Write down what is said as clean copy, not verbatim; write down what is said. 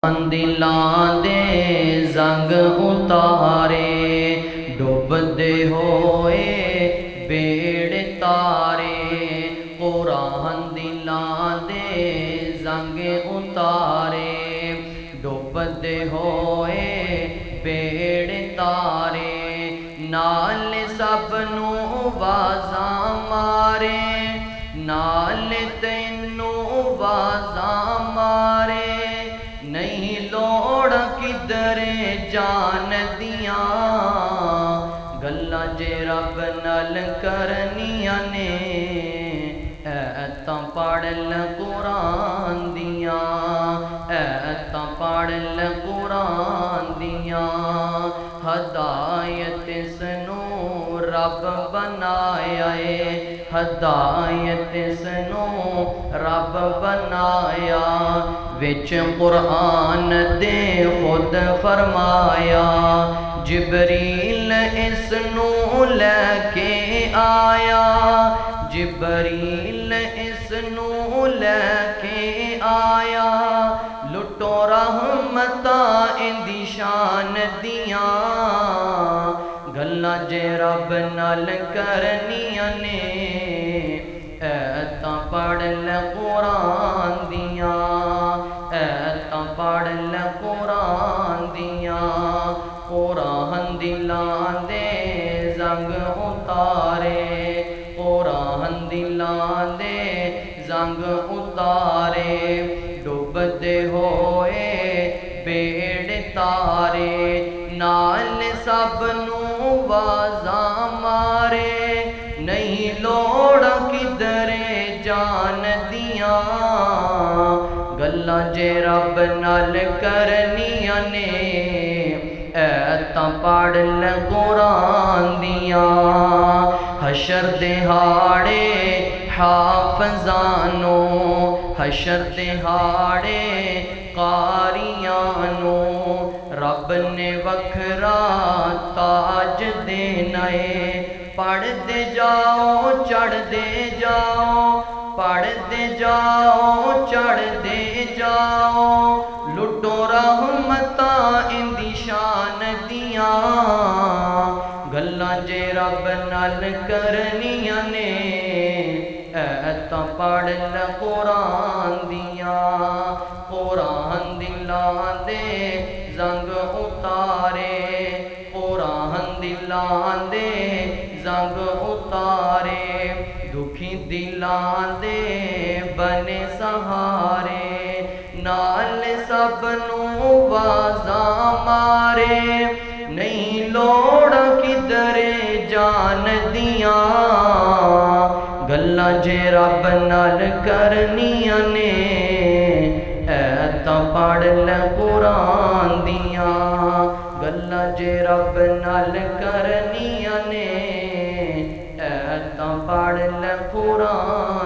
दिलां दे जंग उतारे, डुबदे होए बेड़े तारे। कुरान दिलां दे जंग उतारे, डुबदे होए बेड़े तारे। नाल सबनू वाजा मारे, नाल तैनू वाजा मारे। नहीं लोड़ किधरे जान दियां, गल्लां जे रब नाल करनियां ने। ऐतां पढ़ ल कुरान दियां, ऐतां पढ़ ल कुरान दियां। हदायत इसनू रब बनाया है, हदायत इसनू रब बनाया। विच कुरान दे खुद फरमाया, जिबरील इसनू लैके आया, जिबरील इसनू लैके आया। लुटो रहमतां इंदी शान दियां, गल्लां जे रब नाल करनियां ने। ऐतां पढ़ ल कुरान दियां, ऐतां पढ़ ल कुरान दियां। कुरान दिलां दे जंग उतारे, कुरान दिलां दे जंग उतारे। डुबदे होए बेड़े तारे, नाल सबनू वाजा मारे। नहीं लोड़ किधरे जान दियां, गल्लां जे रब नाल करनियां ने। ऐतां पढ़ ल कुरान दियां, हशर दिहाड़े हाफजानो, हशर दिहाड़े कारियानो। रब ने वखरा ताज देना है, पढ़ते जाओ चढ़ते जाओ, पढ़ते जाओ चढ़ते जाओ। लुटो रहमतां इंदी शान दियां, गल्लां जे रब नाल करनियां ने। ऐतां पढ़ ल कुरान दियां, कुरान दिलां दे जंग उतारे, कुरान दिलां दे जंग उतारे। दुखी दिलां दे बने सहारे, नाल सबनू वाजा मारे। नहीं लोड़ किधरे जान दियां, गल्लां जे रब नाल करनियां ने। ऐतां पढ़ ल कुरान दियां, गल्लां जे रब नाल करनियां ने। ऐतां पढ़ ल कुरान